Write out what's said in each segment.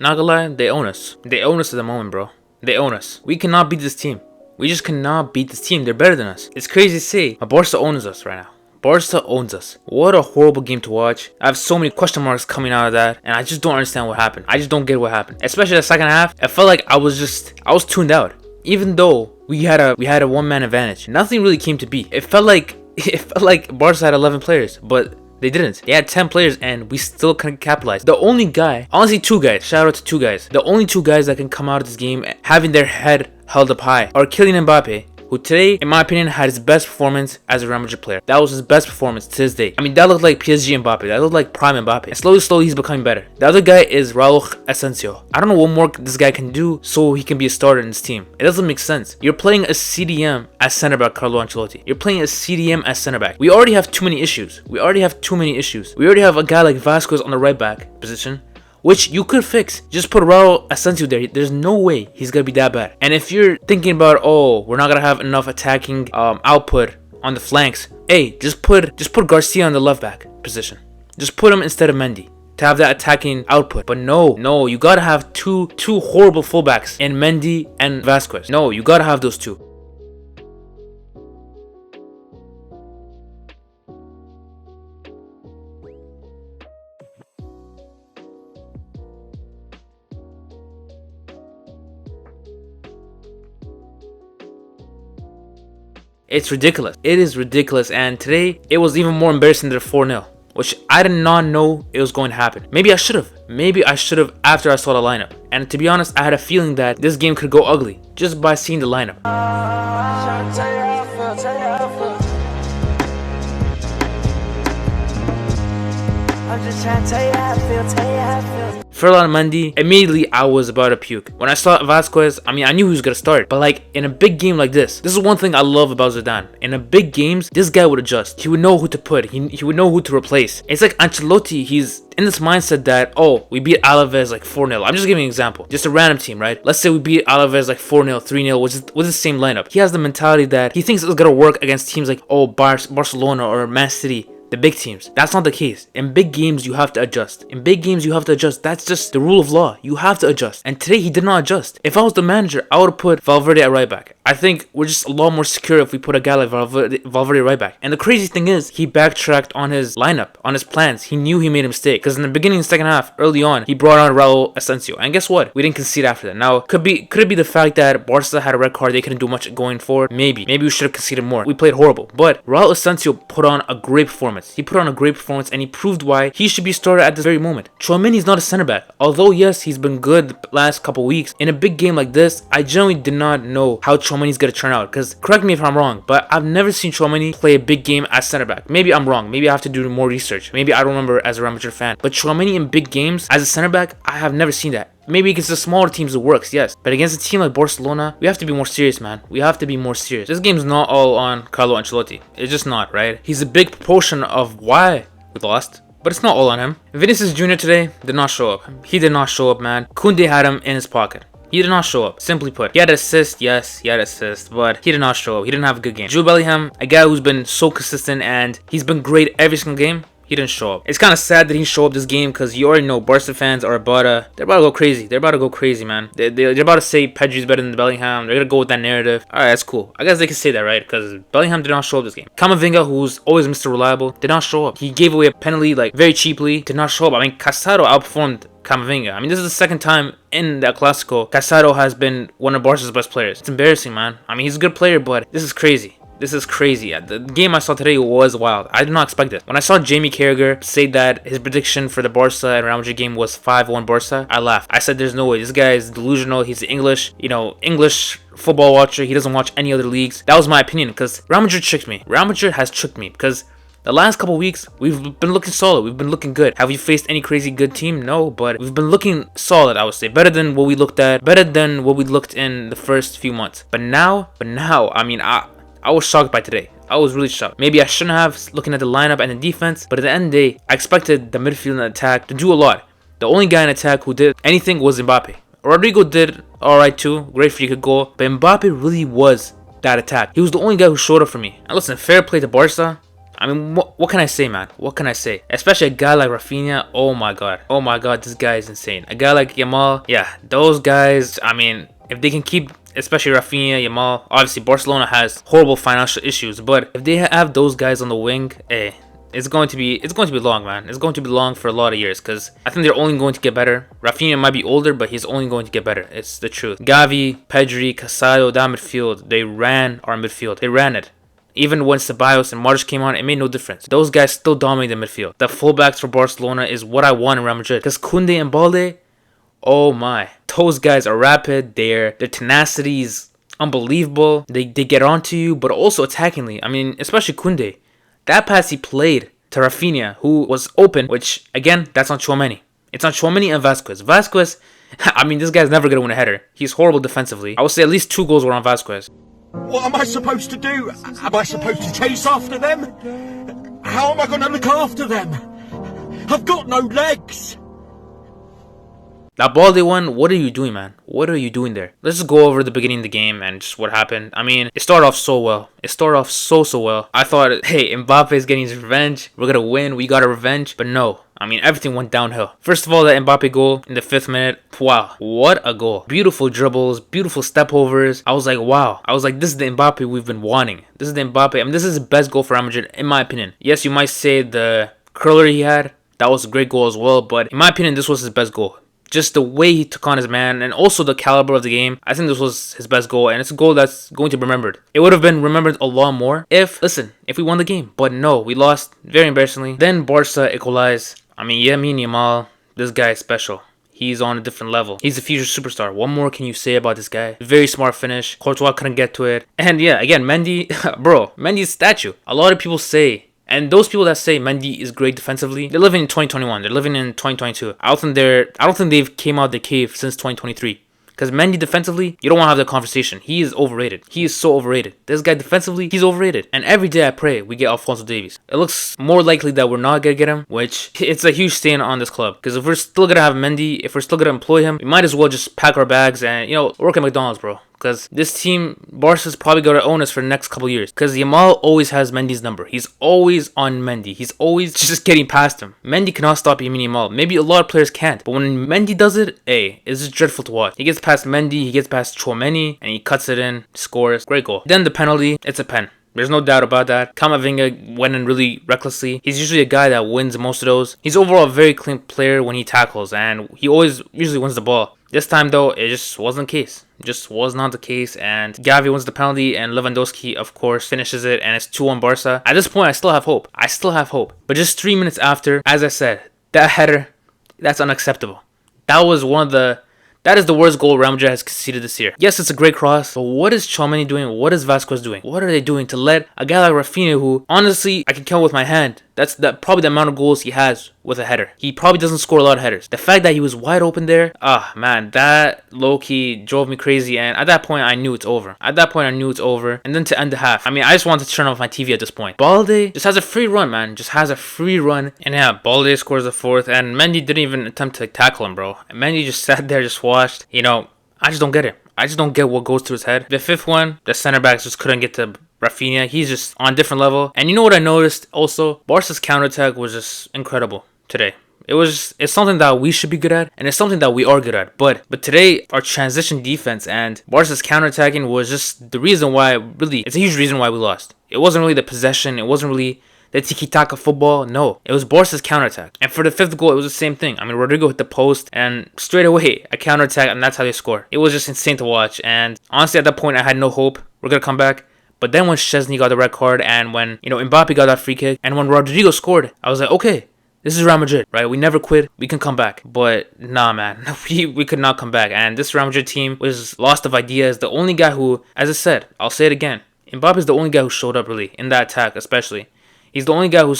Not gonna lie, they own us. They own us at the moment, bro. They own us. We cannot beat this team. We just cannot beat this team. They're better than us. It's crazy to say, but Barca owns us right now. Barca owns us. What a horrible game to watch. I have so many question marks coming out of that, and I just don't understand what happened. I just don't get what happened. Especially the second half, I felt like I was tuned out. Even though we had a one-man advantage, nothing really came to be. It felt like Barca had 11 players, but they didn't. They had 10 players and we still couldn't capitalize. The only guy, honestly 2 guys, shout out to 2 guys. The only 2 guys that can come out of this game having their head held up high are Kylian Mbappe, who today, in my opinion, had his best performance as a Real Madrid player. That was his best performance to this day. I mean, that looked like PSG Mbappe. That looked like prime Mbappe. And slowly, he's becoming better. The other guy is Raul Asensio. I don't know what more this guy can do so he can be a starter in this team. It doesn't make sense. You're playing a CDM as center back, Carlo Ancelotti. You're playing a CDM as center back. We already have too many issues. We already have a guy like Vasquez on the right back position, which you could fix. Just put Raul Asensio there. There's no way he's gonna be that bad. And if you're thinking about, oh, we're not gonna have enough attacking output on the flanks, hey, just put Garcia on the left back position. Just put him instead of Mendy to have that attacking output. But no, you gotta have two horrible fullbacks in Mendy and Vasquez. No, you gotta have those 2. It's ridiculous. It is ridiculous. And today, it was even more embarrassing than 4-0, which I did not know it was going to happen. Maybe I should have. After I saw the lineup. And to be honest, I had a feeling that this game could go ugly just by seeing the lineup. I'm just trying to tell you how I feel, Ferland Mendy, immediately I was about to puke. When I saw Vasquez, I mean, I knew he was going to start. But like, in a big game like this is one thing I love about Zidane. In a big games, this guy would adjust. He would know who to put. He would know who to replace. It's like Ancelotti, he's in this mindset that, oh, we beat Alaves like 4-0. I'm just giving an example. Just a random team, right? Let's say we beat Alaves like 4-0, 3-0 with the same lineup. He has the mentality that he thinks it's going to work against teams like, oh, Barcelona or Man City. The big teams. That's not the case. In big games, you have to adjust. That's just the rule of law. You have to adjust. And today, he did not adjust. If I was the manager, I would have put Valverde at right back. I think we're just a lot more secure if we put a guy like Valverde right back. And the crazy thing is, he backtracked on his lineup, on his plans. He knew he made a mistake. Because in the beginning of the second half, early on, he brought on Raul Asensio. And guess what? We didn't concede after that. Now, could it be the fact that Barca had a red card, they couldn't do much going forward? Maybe we should have conceded more. We played horrible. But Raul Asensio put on a great performance. And he proved why he should be started at this very moment. Tchouaméni is not a center back. Although yes, he's been good the last couple weeks. In a big game like this, I genuinely did not know how Tchouaméni is going to turn out. Because correct me if I'm wrong, but I've never seen Tchouaméni play a big game as center back. Maybe I'm wrong. Maybe I have to do more research. Maybe I don't remember as a Real Madrid fan. But Tchouaméni in big games as a center back, I have never seen that. Maybe against the smaller teams it works, yes. But against a team like Barcelona, we have to be more serious, man. We have to be more serious. This game's not all on Carlo Ancelotti. It's just not, right? He's a big proportion of why we lost. But it's not all on him. Vinicius Jr. today did not show up. He did not show up, man. Koundé had him in his pocket. He did not show up, simply put. He had an assist, yes, he had an assist, but he did not show up. He didn't have a good game. Jude Bellingham, a guy who's been so consistent and he's been great every single game, he didn't show up. It's kind of sad that he didn't show up this game because you already know Barca fans are about to go crazy. They're about to go crazy, man. They're about to say Pedri's better than Bellingham. They're going to go with that narrative. All right, that's cool. I guess they can say that, right? Because Bellingham did not show up this game. Camavinga, who's always Mr. Reliable, did not show up. He gave away a penalty like very cheaply, did not show up. I mean, Casado outperformed Camavinga. I mean, this is the second time in that classico Casado has been one of Barca's best players. It's embarrassing, man. I mean, he's a good player, but this is crazy. This is crazy. The game I saw today was wild. I did not expect this. When I saw Jamie Carragher say that his prediction for the Barca and Real Madrid game was 5-1 Barca, I laughed. I said, there's no way. This guy is delusional. He's English football watcher. He doesn't watch any other leagues. That was my opinion because Real Madrid tricked me. Real Madrid has tricked me because the last couple weeks, we've been looking solid. We've been looking good. Have we faced any crazy good team? No, but we've been looking solid, I would say. Better than what we looked in the first few months. But now, I mean, I was shocked by today. I was really shocked. Maybe I shouldn't have, looking at the lineup and the defense, but at the end of the day, I expected the midfield and attack to do a lot. The only guy in attack who did anything was Mbappe. Rodrigo did alright too, great free kick goal, but Mbappe really was that attack. He was the only guy who showed up for me. And listen, fair play to Barca. I mean, what can I say, man? What can I say? Especially a guy like Rafinha. Oh my god. Oh my god, this guy is insane. A guy like Yamal. Yeah, those guys, I mean, if they can keep, especially Rafinha, Yamal, obviously Barcelona has horrible financial issues, but if they have those guys on the wing, it's going to be long, man. It's going to be long for a lot of years, because I think they're only going to get better. Rafinha might be older, but he's only going to get better. It's the truth. Gavi, Pedri, Casado, that midfield, they ran our midfield. They ran it. Even when Ceballos and Modric came on, it made no difference. Those guys still dominate the midfield. The fullbacks for Barcelona is what I want in Real Madrid, because Koundé and Balde, oh my, those guys are rapid. Their tenacity is unbelievable. They get onto you, but also attackingly. I mean, especially Koundé. That pass he played to Rafinha, who was open, which, again, that's on Tchouaméni. It's on Tchouaméni and Vasquez. Vasquez, I mean, this guy's never going to win a header. He's horrible defensively. I would say at least 2 goals were on Vasquez. What am I supposed to do? Am I supposed to chase after them? How am I going to look after them? I've got no legs. That Balde one, what are you doing, man? What are you doing there? Let's just go over the beginning of the game and just what happened. I mean, it started off so well. It started off so well. I thought, hey, Mbappe is getting his revenge. We're going to win. We got a revenge. But no. I mean, everything went downhill. First of all, that Mbappe goal in the 5th minute. Wow. What a goal. Beautiful dribbles. Beautiful step overs. I was like, wow. I was like, this is the Mbappe we've been wanting. This is the Mbappe. I mean, this is the best goal for Real Madrid, in my opinion. Yes, you might say the curler he had, that was a great goal as well. But in my opinion, this was his best goal. Just the way he took on his man, and also the caliber of the game. I think this was his best goal, and it's a goal that's going to be remembered. It would have been remembered a lot more if we won the game. But no, we lost very embarrassingly. Then Barca equalized. I mean, Yamal, this guy is special. He's on a different level. He's a future superstar. What more can you say about this guy? Very smart finish. Courtois couldn't get to it. And yeah, again, Mendy, bro, Mendy's statue. A lot of people say, and those people that say Mendy is great defensively, they're living in 2021. They're living in 2022. I don't think they've came out the cave since 2023. Because Mendy defensively, you don't want to have that conversation. He is overrated. He is so overrated. This guy defensively, he's overrated. And every day I pray we get Alphonso Davies. It looks more likely that we're not going to get him, which it's a huge stain on this club. Because if we're still going to have Mendy, if we're still going to employ him, we might as well just pack our bags and, work at McDonald's, bro. Because this team, Barca's probably going to own us for the next couple years. Because Yamal always has Mendy's number. He's always on Mendy. He's always just getting past him. Mendy cannot stop Yamal. Maybe a lot of players can't. But when Mendy does it, it's just dreadful to watch. He gets past Mendy, he gets past Tchouaméni, and he cuts it in, scores. Great goal. Then the penalty, it's a pen. There's no doubt about that. Camavinga went in really recklessly. He's usually a guy that wins most of those. He's overall a very clean player when he tackles, and he usually wins the ball. This time, though, it just wasn't the case. It just was not the case, and Gavi wins the penalty, and Lewandowski, of course, finishes it, and it's 2-1 Barca. At this point, I still have hope. But just 3 minutes after, as I said, that header, that's unacceptable. That is the worst goal Real Madrid has conceded this year. Yes, it's a great cross, but what is Tchouaméni doing? What is Vasquez doing? What are they doing to let a guy like Rafinha, who, honestly, I can count with my hand, that's probably the amount of goals he has with a header. He probably doesn't score a lot of headers. The fact that he was wide open there, man, that low-key drove me crazy, and at that point, I knew it's over. And then to end the half, I mean, I just wanted to turn off my TV at this point. Balde just has a free run, man. And yeah, Balde scores the 4th, and Mendy didn't even attempt to tackle him, bro. And Mendy just sat there, just watched. I just don't get it. I just don't get what goes through his head. The 5th one, the center backs just couldn't get to Rafinha. He's just on a different level. And you know what I noticed also? Barca's counterattack was just incredible today. It's something that we should be good at, and it's something that we are good at. But today, our transition defense and Barca's counterattacking was just the reason why, really, it's a huge reason why we lost. It wasn't really the possession. It wasn't really the tiki-taka football. No, it was Barca's counterattack. And for the 5th goal, it was the same thing. I mean, Rodrigo hit the post, and straight away, a counterattack, and that's how they scored. It was just insane to watch. And honestly, at that point, I had no hope we're going to come back. But then when Szczesny got the red card, and when, Mbappe got that free kick, and when Rodrigo scored, I was like, okay, this is Real Madrid, right? We never quit. We can come back. But nah, man. We could not come back. And this Real Madrid team was lost of ideas. The only guy who, as I said, I'll say it again, Mbappe is the only guy who showed up, really, in that attack especially. He's the only guy who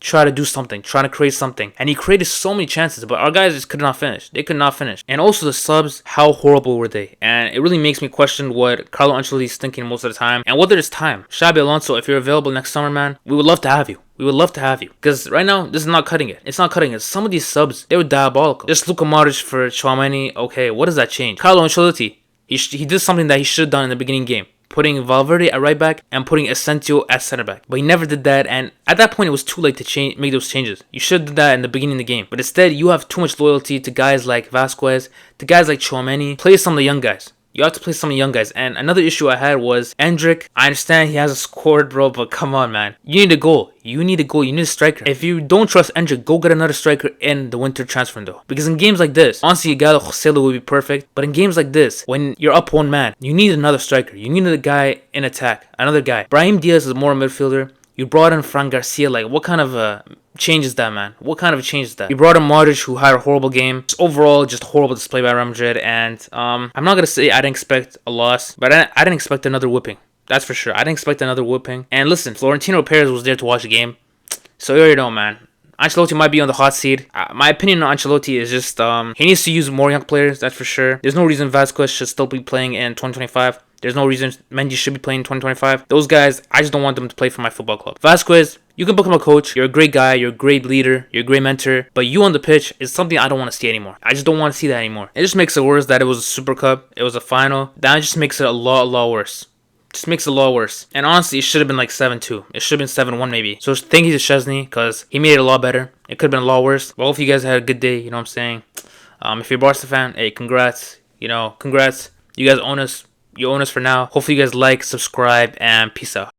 try to do something, trying to create something. And he created so many chances, but our guys just could not finish. They could not finish. And also the subs, how horrible were they? And it really makes me question what Carlo Ancelotti is thinking most of the time, and whether it's time. Xabi Alonso, if you're available next summer, man, we would love to have you. Because right now, this is not cutting it. It's not cutting it. Some of these subs, they were diabolical. Just Luka Modric for Tchouaméni. Okay, what does that change? Carlo Ancelotti, he did something that he should have done in the beginning game. putting Valverde at right back and putting Asensio at center back. But he never did that, and at that point it was too late to make those changes. You should have did that in the beginning of the game. But instead, you have too much loyalty to guys like Vasquez, to guys like Tchouaméni. Play some of the young guys. You have to play some of the young guys. And another issue I had was Endrick. I understand he hasn't scored, bro, but come on, man. You need a goal. You need a goal. You need a striker. If you don't trust Endrick, go get another striker in the winter transfer window. Because in games like this, honestly, a guy like Joselu would be perfect. But in games like this, when you're up one man, you need another striker. You need a guy in attack. Another guy. Brahim Diaz is more a midfielder. You brought in Fran Garcia. Like, what kind of change is that, man? What kind of a change is that? You brought in Modric, who had a horrible game. Just overall, just horrible display by Real Madrid. And I'm not gonna say I didn't expect a loss, but I didn't expect another whipping. That's for sure. I didn't expect another whipping. And listen, Florentino Perez was there to watch the game, so you already know, man. Ancelotti might be on the hot seat. My opinion on Ancelotti is just he needs to use more young players. That's for sure. There's no reason Vasquez should still be playing in 2025. There's no reason Mendy should be playing in 2025. Those guys, I just don't want them to play for my football club. Vasquez, you can become a coach. You're a great guy. You're a great leader. You're a great mentor. But you on the pitch is something I don't want to see anymore. I just don't want to see that anymore. It just makes it worse that it was a Super Cup. It was a final. That just makes it a lot worse. Just makes it a lot worse. And honestly, it should have been like 7-2. It should have been 7-1 maybe. So thank you to Szczesny because he made it a lot better. It could have been a lot worse. Well, if you guys had a good day, you know what I'm saying? If you're a Barca fan, hey, congrats. You know, congrats. You guys own us. You own us for now. Hopefully you guys like, subscribe, and peace out.